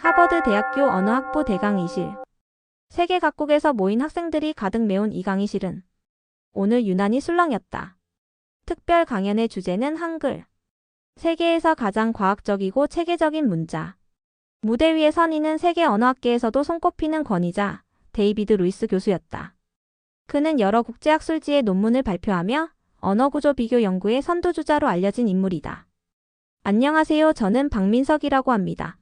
하버드 대학교 언어학부 대강의실. 세계 각국에서 모인 학생들이 가득 메운 이 강의실은 오늘 유난히 술렁였다. 특별 강연의 주제는 한글. 세계에서 가장 과학적이고 체계적인 문자. 무대 위에 선 이는 세계 언어학계에서도 손꼽히는 권위자 데이비드 루이스 교수였다. 그는 여러 국제학술지에 논문을 발표하며 언어구조 비교 연구의 선두주자로 알려진 인물이다. 안녕하세요. 저는 박민석이라고 합니다.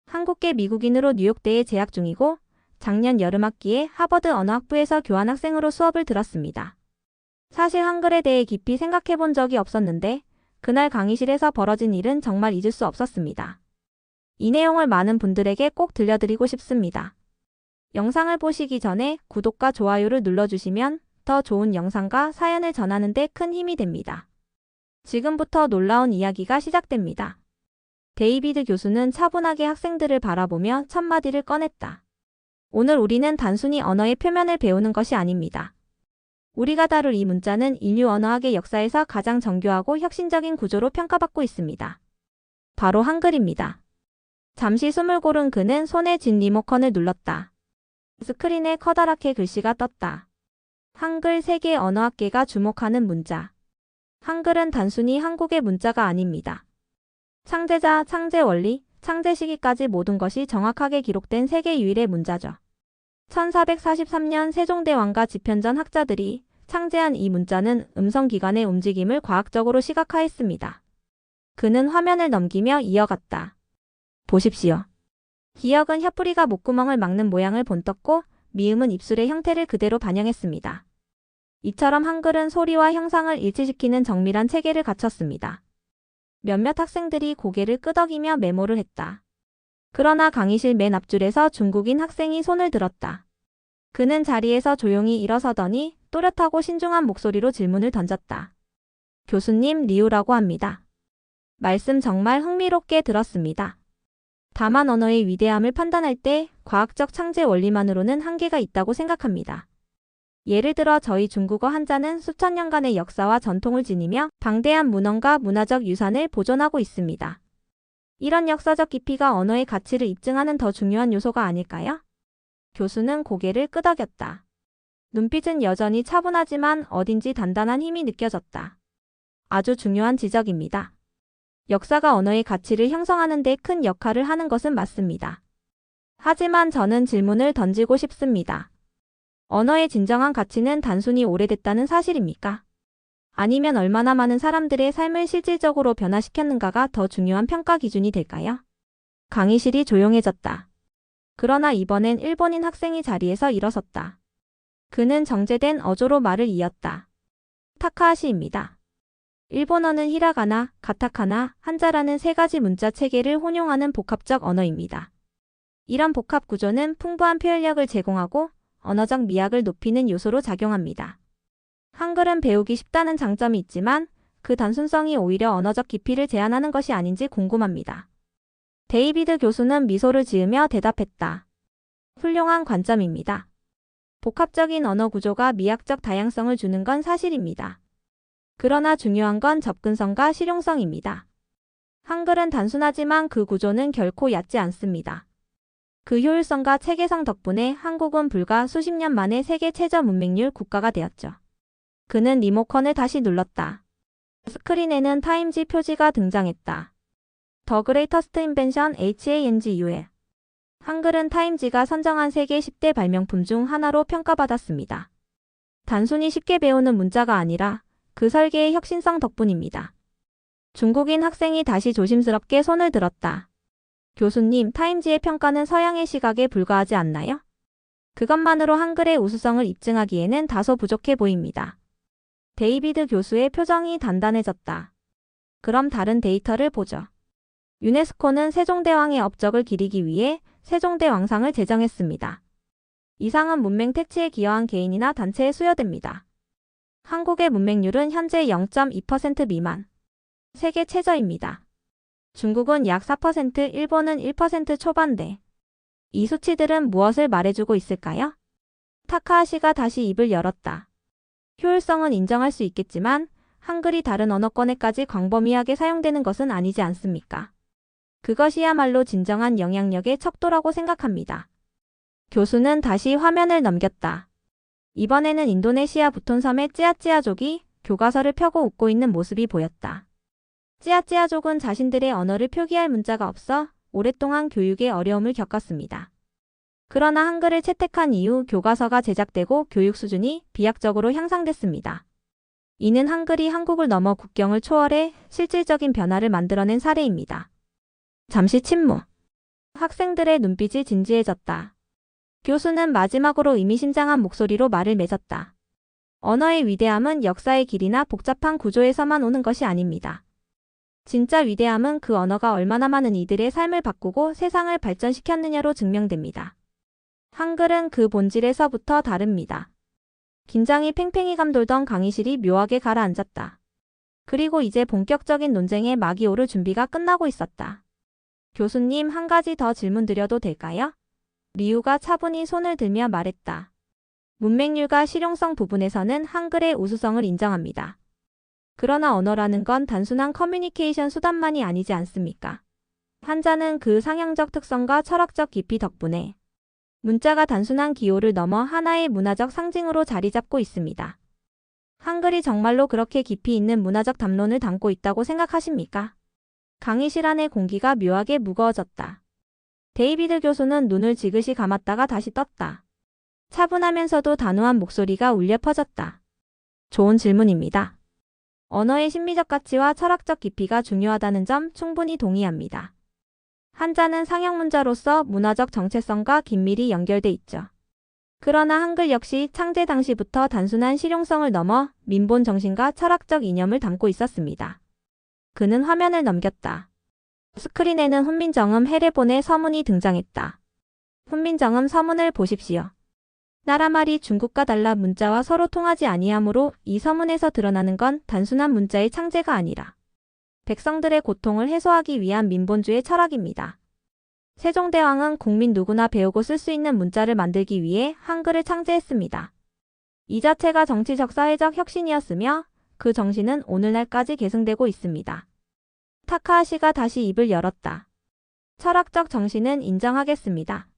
한국계 미국인으로 뉴욕대에 재학 중이고 작년 여름학기에 하버드 언어학부에서 교환학생으로 수업을 들었습니다. 사실 한글에 대해 깊이 생각해 본 적이 없었는데 그날 강의실에서 벌어진 일은 정말 잊을 수 없었습니다. 이 내용을 많은 분들에게 꼭 들려드리고 싶습니다. 영상을 보시기 전에 구독과 좋아요를 눌러주시면 더 좋은 영상과 사연을 전하는 데 큰 힘이 됩니다. 지금부터 놀라운 이야기가 시작됩니다. 데이비드 교수는 차분하게 학생들을 바라보며 첫 마디를 꺼냈다. 오늘 우리는 단순히 언어의 표면을 배우는 것이 아닙니다. 우리가 다룰 이 문자는 인류 언어학의 역사에서 가장 정교하고 혁신적인 구조로 평가받고 있습니다. 바로 한글입니다. 잠시 숨을 고른 그는 손에 쥔 리모컨을 눌렀다. 스크린에 커다랗게 글씨가 떴다. 한글 세계 언어학계가 주목하는 문자. 한글은 단순히 한국의 문자가 아닙니다. 창제자, 창제 원리, 창제 시기까지 모든 것이 정확하게 기록된 세계 유일의 문자죠. 1443년 세종대왕과 집현전 학자들이 창제한 이 문자는 음성기관의 움직임을 과학적으로 시각화했습니다. 그는 화면을 넘기며 이어갔다. 보십시오. 기역은 혀뿌리가 목구멍을 막는 모양을 본떴고 미음은 입술의 형태를 그대로 반영했습니다. 이처럼 한글은 소리와 형상을 일치시키는 정밀한 체계를 갖췄습니다. 몇몇 학생들이 고개를 끄덕이며 메모를 했다. 그러나 강의실 맨 앞줄에서 중국인 학생이 손을 들었다. 그는 자리에서 조용히 일어서더니 또렷하고 신중한 목소리로 질문을 던졌다. 교수님, 리우라고 합니다. 말씀 정말 흥미롭게 들었습니다. 다만 언어의 위대함을 판단할 때 과학적 창제 원리만으로는 한계가 있다고 생각합니다. 예를 들어 저희 중국어 한자는 수천 년간의 역사와 전통을 지니며 방대한 문헌과 문화적 유산을 보존하고 있습니다. 이런 역사적 깊이가 언어의 가치를 입증하는 더 중요한 요소가 아닐까요? 교수는 고개를 끄덕였다. 눈빛은 여전히 차분하지만 어딘지 단단한 힘이 느껴졌다. 아주 중요한 지적입니다. 역사가 언어의 가치를 형성하는 데 큰 역할을 하는 것은 맞습니다. 하지만 저는 질문을 던지고 싶습니다. 언어의 진정한 가치는 단순히 오래됐다는 사실입니까? 아니면 얼마나 많은 사람들의 삶을 실질적으로 변화시켰는가가 더 중요한 평가 기준이 될까요? 강의실이 조용해졌다. 그러나 이번엔 일본인 학생이 자리에서 일어섰다. 그는 정제된 어조로 말을 이었다. 타카하시입니다. 일본어는 히라가나, 가타카나, 한자라는 세 가지 문자 체계를 혼용하는 복합적 언어입니다. 이런 복합 구조는 풍부한 표현력을 제공하고 언어적 미학을 높이는 요소로 작용합니다. 한글은 배우기 쉽다는 장점이 있지만 그 단순성이 오히려 언어적 깊이를 제한하는 것이 아닌지 궁금합니다. 데이비드 교수는 미소를 지으며 대답했다. 훌륭한 관점입니다. 복합적인 언어 구조가 미학적 다양성을 주는 건 사실입니다. 그러나 중요한 건 접근성과 실용성입니다. 한글은 단순하지만 그 구조는 결코 얕지 않습니다. 그 효율성과 체계성 덕분에 한국은 불과 수십 년 만에 세계 최저 문맹률 국가가 되었죠. 그는 리모컨을 다시 눌렀다. 스크린에는 타임지 표지가 등장했다. The Greatest Invention HANGUL. 한글은 타임지가 선정한 세계 10대 발명품 중 하나로 평가받았습니다. 단순히 쉽게 배우는 문자가 아니라 그 설계의 혁신성 덕분입니다. 중국인 학생이 다시 조심스럽게 손을 들었다. 교수님, 타임지의 평가는 서양의 시각에 불과하지 않나요? 그것만으로 한글의 우수성을 입증하기에는 다소 부족해 보입니다. 데이비드 교수의 표정이 단단해졌다. 그럼 다른 데이터를 보죠. 유네스코는 세종대왕의 업적을 기리기 위해 세종대왕상을 제정했습니다. 이 상은 문맹 퇴치에 기여한 개인이나 단체에 수여됩니다. 한국의 문맹률은 현재 0.2% 미만. 세계 최저입니다. 중국은 약 4%, 일본은 1% 초반대. 이 수치들은 무엇을 말해주고 있을까요? 타카하시가 다시 입을 열었다. 효율성은 인정할 수 있겠지만 한글이 다른 언어권에까지 광범위하게 사용되는 것은 아니지 않습니까? 그것이야말로 진정한 영향력의 척도라고 생각합니다. 교수는 다시 화면을 넘겼다. 이번에는 인도네시아 부톤섬의 찌아찌아족이 교과서를 펴고 웃고 있는 모습이 보였다. 찌아찌아족은 자신들의 언어를 표기할 문자가 없어 오랫동안 교육에 어려움을 겪었습니다. 그러나 한글을 채택한 이후 교과서가 제작되고 교육 수준이 비약적으로 향상됐습니다. 이는 한글이 한국을 넘어 국경을 초월해 실질적인 변화를 만들어낸 사례입니다. 잠시 침묵. 학생들의 눈빛이 진지해졌다. 교수는 마지막으로 의미심장한 목소리로 말을 맺었다. 언어의 위대함은 역사의 길이나 복잡한 구조에서만 오는 것이 아닙니다. 진짜 위대함은 그 언어가 얼마나 많은 이들의 삶을 바꾸고 세상을 발전시켰느냐로 증명됩니다. 한글은 그 본질에서부터 다릅니다. 긴장이 팽팽히 감돌던 강의실이 묘하게 가라앉았다. 그리고 이제 본격적인 논쟁의 막이 오를 준비가 끝나고 있었다. 교수님, 한 가지 더 질문드려도 될까요? 리우가 차분히 손을 들며 말했다. 문맥률과 실용성 부분에서는 한글의 우수성을 인정합니다. 그러나 언어라는 건 단순한 커뮤니케이션 수단만이 아니지 않습니까? 한자는 그 상형적 특성과 철학적 깊이 덕분에 문자가 단순한 기호를 넘어 하나의 문화적 상징으로 자리 잡고 있습니다. 한글이 정말로 그렇게 깊이 있는 문화적 담론을 담고 있다고 생각하십니까? 강의실 안의 공기가 묘하게 무거워졌다. 데이비드 교수는 눈을 지그시 감았다가 다시 떴다. 차분하면서도 단호한 목소리가 울려 퍼졌다. 좋은 질문입니다. 언어의 심미적 가치와 철학적 깊이가 중요하다는 점 충분히 동의합니다. 한자는 상형문자로서 문화적 정체성과 긴밀히 연결돼 있죠. 그러나 한글 역시 창제 당시부터 단순한 실용성을 넘어 민본 정신과 철학적 이념을 담고 있었습니다. 그는 화면을 넘겼다. 스크린에는 훈민정음 해례본의 서문이 등장했다. 훈민정음 서문을 보십시오. 나라 말이 중국과 달라 문자와 서로 통하지 아니하므로 이 서문에서 드러나는 건 단순한 문자의 창제가 아니라 백성들의 고통을 해소하기 위한 민본주의 철학입니다. 세종대왕은 국민 누구나 배우고 쓸 수 있는 문자를 만들기 위해 한글을 창제했습니다. 이 자체가 정치적 사회적 혁신이었으며 그 정신은 오늘날까지 계승되고 있습니다. 타카하시가 다시 입을 열었다. 철학적 정신은 인정하겠습니다.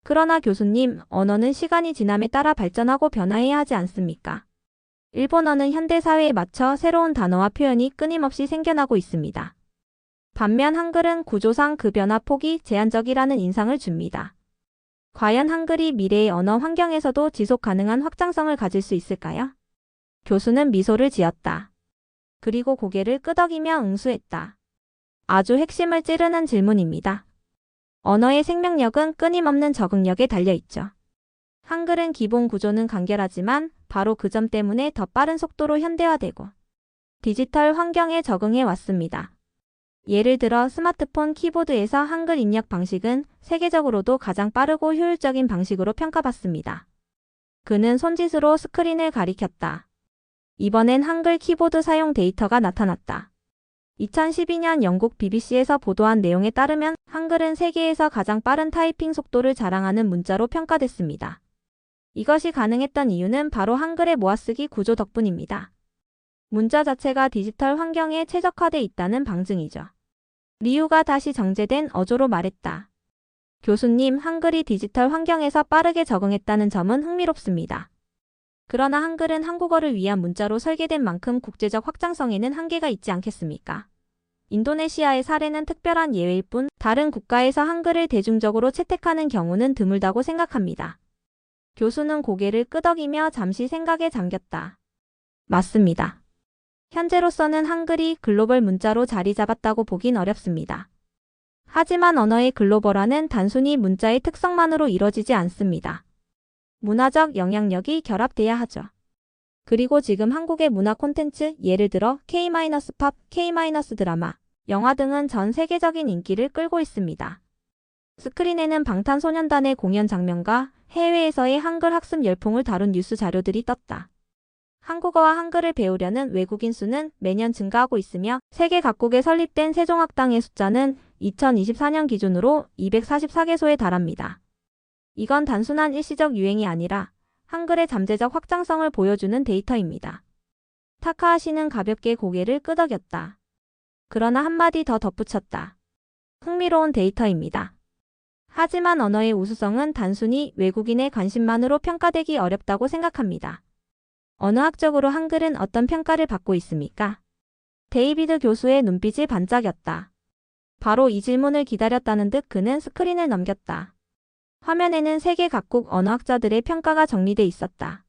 그러나 교수님, 언어는 시간이 지남에 따라 발전하고 변화해야 하지 않습니까? 일본어는 현대사회에 맞춰 새로운 단어와 표현이 끊임없이 생겨나고 있습니다. 반면 한글은 구조상 그 변화 폭이 제한적이라는 인상을 줍니다. 과연 한글이 미래의 언어 환경에서도 지속 가능한 확장성을 가질 수 있을까요? 교수는 미소를 지었다. 그리고 고개를 끄덕이며 응수했다. 아주 핵심을 찌르는 질문입니다. 언어의 생명력은 끊임없는 적응력에 달려있죠. 한글은 기본 구조는 간결하지만 바로 그 점 때문에 더 빠른 속도로 현대화되고 디지털 환경에 적응해 왔습니다. 예를 들어 스마트폰 키보드에서 한글 입력 방식은 세계적으로도 가장 빠르고 효율적인 방식으로 평가받습니다. 그는 손짓으로 스크린을 가리켰다. 이번엔 한글 키보드 사용 데이터가 나타났다. 2012년 영국 BBC에서 보도한 내용에 따르면 한글은 세계에서 가장 빠른 타이핑 속도를 자랑하는 문자로 평가됐습니다. 이것이 가능했던 이유는 바로 한글의 모아쓰기 구조 덕분입니다. 문자 자체가 디지털 환경에 최적화돼 있다는 방증이죠. 리우가 다시 정제된 어조로 말했다. 교수님, 한글이 디지털 환경에서 빠르게 적응했다는 점은 흥미롭습니다. 그러나 한글은 한국어를 위한 문자로 설계된 만큼 국제적 확장성에는 한계가 있지 않겠습니까? 인도네시아의 사례는 특별한 예외일 뿐 다른 국가에서 한글을 대중적으로 채택하는 경우는 드물다고 생각합니다. 교수는 고개를 끄덕이며 잠시 생각에 잠겼다. 맞습니다. 현재로서는 한글이 글로벌 문자로 자리 잡았다고 보긴 어렵습니다. 하지만 언어의 글로벌화는 단순히 문자의 특성만으로 이뤄지지 않습니다. 문화적 영향력이 결합돼야 하죠. 그리고 지금 한국의 문화 콘텐츠, 예를 들어 K-팝, K-드라마, 영화 등은 전 세계적인 인기를 끌고 있습니다. 스크린에는 방탄소년단의 공연 장면과 해외에서의 한글 학습 열풍을 다룬 뉴스 자료들이 떴다. 한국어와 한글을 배우려는 외국인 수는 매년 증가하고 있으며 세계 각국에 설립된 세종학당의 숫자는 2024년 기준으로 244개소에 달합니다. 이건 단순한 일시적 유행이 아니라 한글의 잠재적 확장성을 보여주는 데이터입니다. 타카하시는 가볍게 고개를 끄덕였다. 그러나 한마디 더 덧붙였다. 흥미로운 데이터입니다. 하지만 언어의 우수성은 단순히 외국인의 관심만으로 평가되기 어렵다고 생각합니다. 언어학적으로 한글은 어떤 평가를 받고 있습니까? 데이비드 교수의 눈빛이 반짝였다. 바로 이 질문을 기다렸다는 듯 그는 스크린을 넘겼다. 화면에는 세계 각국 언어학자들의 평가가 정리돼 있었다.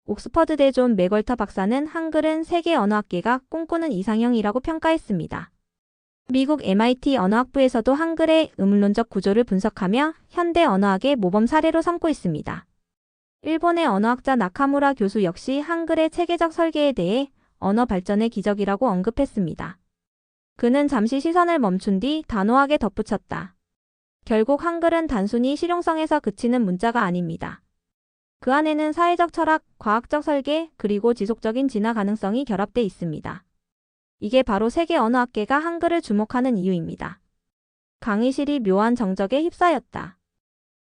옥스퍼드대 존 맥월터 박사는 한글은 세계 언어학계가 꿈꾸는 이상형이라고 평가했습니다. 미국 MIT 언어학부에서도 한글의 의문론적 구조를 분석하며 현대 언어학의 모범 사례로 삼고 있습니다. 일본의 언어학자 나카무라 교수 역시 한글의 체계적 설계에 대해 언어 발전의 기적이라고 언급했습니다. 그는 잠시 시선을 멈춘 뒤 단호하게 덧붙였다. 결국 한글은 단순히 실용성에서 그치는 문자가 아닙니다. 그 안에는 사회적 철학, 과학적 설계, 그리고 지속적인 진화 가능성이 결합돼 있습니다. 이게 바로 세계 언어학계가 한글을 주목하는 이유입니다. 강의실이 묘한 정적에 휩싸였다.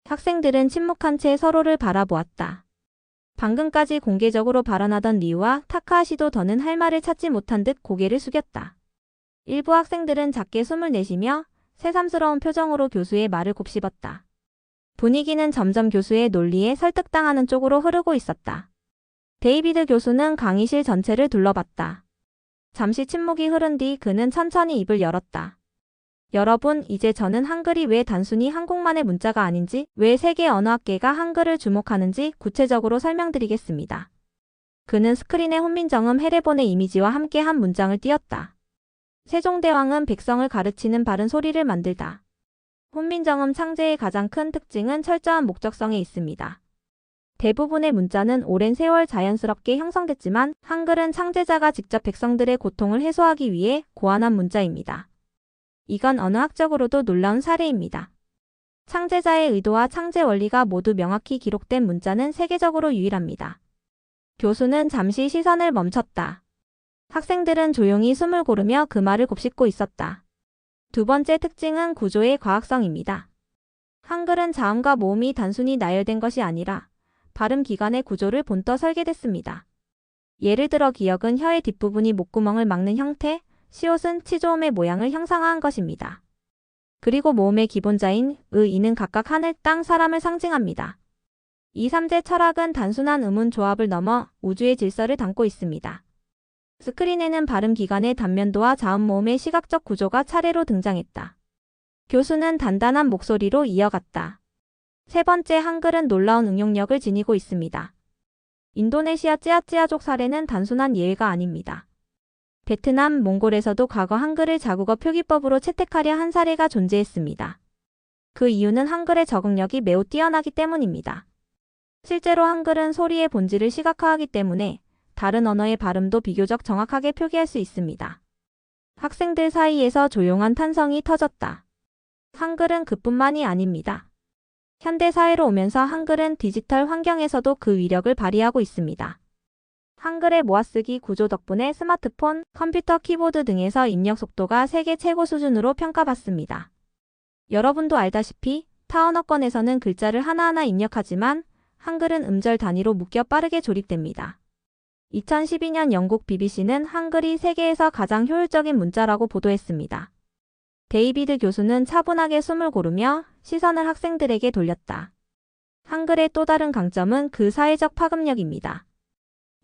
학생들은 침묵한 채 서로를 바라보았다. 방금까지 공개적으로 발언하던 리우와 타카하시도 더는 할 말을 찾지 못한 듯 고개를 숙였다. 일부 학생들은 작게 숨을 내쉬며 새삼스러운 표정으로 교수의 말을 곱씹었다. 분위기는 점점 교수의 논리에 설득당하는 쪽으로 흐르고 있었다. 데이비드 교수는 강의실 전체를 둘러봤다. 잠시 침묵이 흐른 뒤 그는 천천히 입을 열었다. 여러분, 이제 저는 한글이 왜 단순히 한국만의 문자가 아닌지, 왜 세계 언어학계가 한글을 주목하는지 구체적으로 설명드리겠습니다. 그는 스크린에 혼민정음 헤레본의 이미지와 함께 한 문장을 띄었다. 세종대왕은 백성을 가르치는 바른 소리를 만들다. 혼민정음 창제의 가장 큰 특징은 철저한 목적성에 있습니다. 대부분의 문자는 오랜 세월 자연스럽게 형성됐지만 한글은 창제자가 직접 백성들의 고통을 해소하기 위해 고안한 문자입니다. 이건 언어학적으로도 놀라운 사례입니다. 창제자의 의도와 창제 원리가 모두 명확히 기록된 문자는 세계적으로 유일합니다. 교수는 잠시 시선을 멈췄다. 학생들은 조용히 숨을 고르며 그 말을 곱씹고 있었다. 두 번째 특징은 구조의 과학성입니다. 한글은 자음과 모음이 단순히 나열된 것이 아니라 발음 기관의 구조를 본떠 설계됐습니다. 예를 들어 기역은 혀의 뒷부분이 목구멍을 막는 형태, 시옷은 치조음의 모양을 형상화한 것입니다. 그리고 모음의 기본자인 이는 각각 하늘, 땅, 사람을 상징합니다. 이 삼재 철학은 단순한 음운 조합을 넘어 우주의 질서를 담고 있습니다. 스크린에는 발음 기관의 단면도와 자음 모음의 시각적 구조가 차례로 등장했다. 교수는 단단한 목소리로 이어갔다. 세 번째, 한글은 놀라운 응용력을 지니고 있습니다. 인도네시아 찌아찌아족 사례는 단순한 예외가 아닙니다. 베트남, 몽골에서도 과거 한글을 자국어 표기법으로 채택하려 한 사례가 존재했습니다. 그 이유는 한글의 적응력이 매우 뛰어나기 때문입니다. 실제로 한글은 소리의 본질을 시각화하기 때문에 다른 언어의 발음도 비교적 정확하게 표기할 수 있습니다. 학생들 사이에서 조용한 탄성이 터졌다. 한글은 그뿐만이 아닙니다. 현대 사회로 오면서 한글은 디지털 환경에서도 그 위력을 발휘하고 있습니다. 한글의 모아쓰기 구조 덕분에 스마트폰, 컴퓨터 키보드 등에서 입력 속도가 세계 최고 수준으로 평가받습니다. 여러분도 알다시피 타 언어권에서는 글자를 하나하나 입력하지만 한글은 음절 단위로 묶여 빠르게 조립됩니다. 2012년 영국 BBC는 한글이 세계에서 가장 효율적인 문자라고 보도했습니다. 데이비드 교수는 차분하게 숨을 고르며 시선을 학생들에게 돌렸다. 한글의 또 다른 강점은 그 사회적 파급력입니다.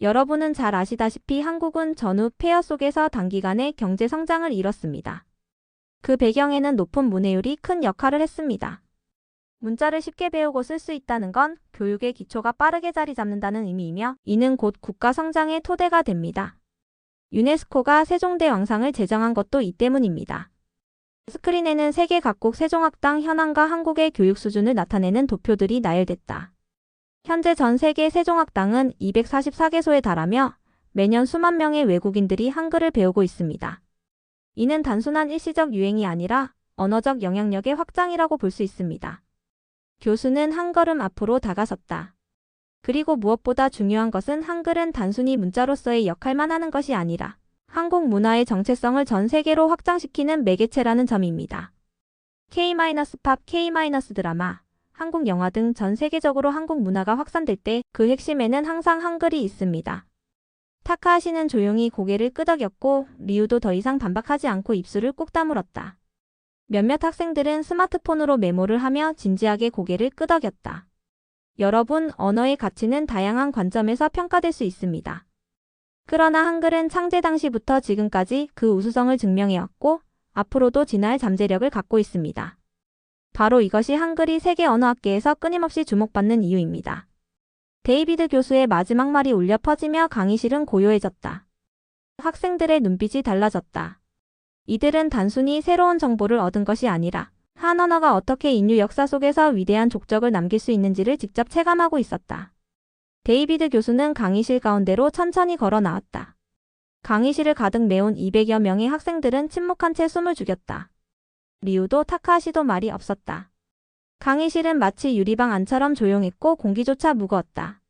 여러분은 잘 아시다시피 한국은 전후 폐허 속에서 단기간에 경제 성장을 이뤘습니다. 그 배경에는 높은 문해율이 큰 역할을 했습니다. 문자를 쉽게 배우고 쓸 수 있다는 건 교육의 기초가 빠르게 자리 잡는다는 의미이며 이는 곧 국가 성장의 토대가 됩니다. 유네스코가 세종대왕상을 제정한 것도 이 때문입니다. 스크린에는 세계 각국 세종학당 현황과 한국의 교육 수준을 나타내는 도표들이 나열됐다. 현재 전 세계 세종학당은 244개소에 달하며 매년 수만 명의 외국인들이 한글을 배우고 있습니다. 이는 단순한 일시적 유행이 아니라 언어적 영향력의 확장이라고 볼 수 있습니다. 교수는 한 걸음 앞으로 다가섰다. 그리고 무엇보다 중요한 것은 한글은 단순히 문자로서의 역할만 하는 것이 아니라 한국 문화의 정체성을 전 세계로 확장시키는 매개체라는 점입니다. K-팝, K-드라마, 한국 영화 등 전 세계적으로 한국 문화가 확산될 때 그 핵심에는 항상 한글이 있습니다. 타카하시는 조용히 고개를 끄덕였고 리우도 더 이상 반박하지 않고 입술을 꾹 다물었다. 몇몇 학생들은 스마트폰으로 메모를 하며 진지하게 고개를 끄덕였다. 여러분, 언어의 가치는 다양한 관점에서 평가될 수 있습니다. 그러나 한글은 창제 당시부터 지금까지 그 우수성을 증명해왔고 앞으로도 진화할 잠재력을 갖고 있습니다. 바로 이것이 한글이 세계 언어학계에서 끊임없이 주목받는 이유입니다. 데이비드 교수의 마지막 말이 울려 퍼지며 강의실은 고요해졌다. 학생들의 눈빛이 달라졌다. 이들은 단순히 새로운 정보를 얻은 것이 아니라 한 언어가 어떻게 인류 역사 속에서 위대한 족적을 남길 수 있는지를 직접 체감하고 있었다. 데이비드 교수는 강의실 가운데로 천천히 걸어 나왔다. 강의실을 가득 메운 200여 명의 학생들은 침묵한 채 숨을 죽였다. 리우도 타카하시도 말이 없었다. 강의실은 마치 유리방 안처럼 조용했고 공기조차 무거웠다.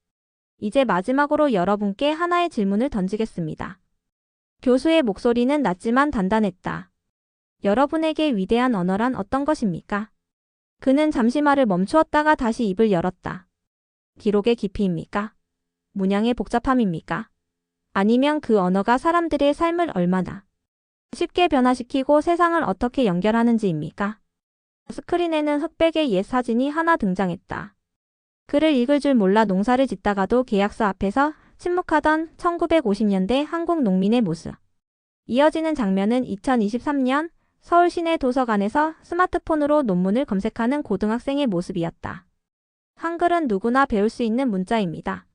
이제 마지막으로 여러분께 하나의 질문을 던지겠습니다. 교수의 목소리는 낮지만 단단했다. 여러분에게 위대한 언어란 어떤 것입니까? 그는 잠시 말을 멈추었다가 다시 입을 열었다. 기록의 깊이입니까? 문양의 복잡함입니까? 아니면 그 언어가 사람들의 삶을 얼마나 쉽게 변화시키고 세상을 어떻게 연결하는지입니까? 스크린에는 흑백의 옛 사진이 하나 등장했다. 글을 읽을 줄 몰라 농사를 짓다가도 계약서 앞에서 침묵하던 1950년대 한국 농민의 모습. 이어지는 장면은 2023년 서울 시내 도서관에서 스마트폰으로 논문을 검색하는 고등학생의 모습이었다. 한글은 누구나 배울 수 있는 문자입니다.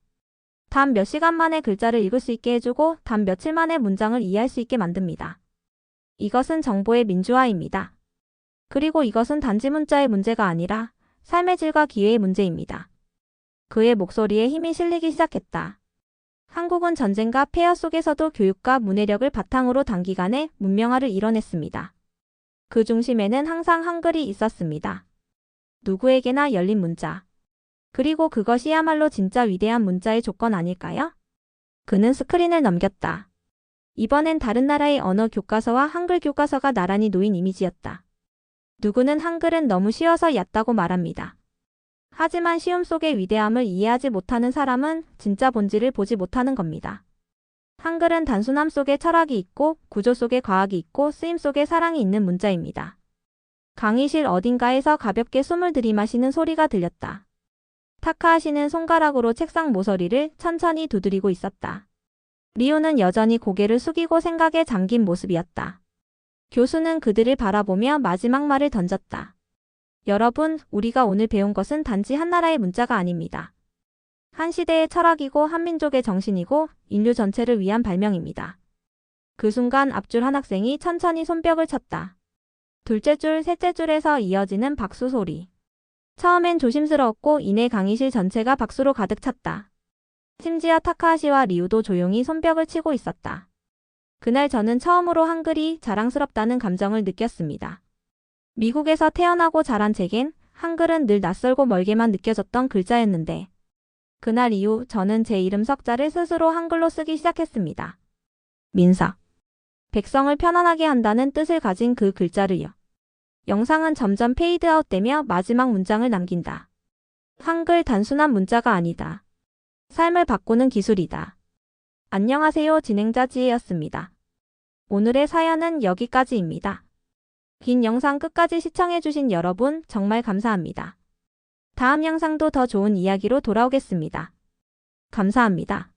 단 몇 시간 만에 글자를 읽을 수 있게 해주고 단 며칠 만에 문장을 이해할 수 있게 만듭니다. 이것은 정보의 민주화입니다. 그리고 이것은 단지 문자의 문제가 아니라 삶의 질과 기회의 문제입니다. 그의 목소리에 힘이 실리기 시작했다. 한국은 전쟁과 폐허 속에서도 교육과 문해력을 바탕으로 단기간에 문명화를 이뤄냈습니다. 그 중심에는 항상 한글이 있었습니다. 누구에게나 열린 문자. 그리고 그것이야말로 진짜 위대한 문자의 조건 아닐까요? 그는 스크린을 넘겼다. 이번엔 다른 나라의 언어 교과서와 한글 교과서가 나란히 놓인 이미지였다. 누구는 한글은 너무 쉬워서 얕다고 말합니다. 하지만 쉬움 속의 위대함을 이해하지 못하는 사람은 진짜 본질을 보지 못하는 겁니다. 한글은 단순함 속에 철학이 있고 구조 속에 과학이 있고 쓰임 속에 사랑이 있는 문자입니다. 강의실 어딘가에서 가볍게 숨을 들이마시는 소리가 들렸다. 타카하시는 손가락으로 책상 모서리를 천천히 두드리고 있었다. 리우는 여전히 고개를 숙이고 생각에 잠긴 모습이었다. 교수는 그들을 바라보며 마지막 말을 던졌다. 여러분, 우리가 오늘 배운 것은 단지 한 나라의 문자가 아닙니다. 한 시대의 철학이고 한 민족의 정신이고 인류 전체를 위한 발명입니다. 그 순간 앞줄 한 학생이 천천히 손뼉을 쳤다. 둘째 줄, 셋째 줄에서 이어지는 박수 소리. 처음엔 조심스러웠고 이내 강의실 전체가 박수로 가득 찼다. 심지어 타카하시와 리우도 조용히 손뼉을 치고 있었다. 그날 저는 처음으로 한글이 자랑스럽다는 감정을 느꼈습니다. 미국에서 태어나고 자란 제겐 한글은 늘 낯설고 멀게만 느껴졌던 글자였는데 그날 이후 저는 제 이름 석자를 스스로 한글로 쓰기 시작했습니다. 민석. 백성을 편안하게 한다는 뜻을 가진 그 글자를요. 영상은 점점 페이드아웃되며 마지막 문장을 남긴다. 한글 단순한 문자가 아니다. 삶을 바꾸는 기술이다. 안녕하세요. 진행자 지혜였습니다. 오늘의 사연은 여기까지입니다. 긴 영상 끝까지 시청해주신 여러분 정말 감사합니다. 다음 영상도 더 좋은 이야기로 돌아오겠습니다. 감사합니다.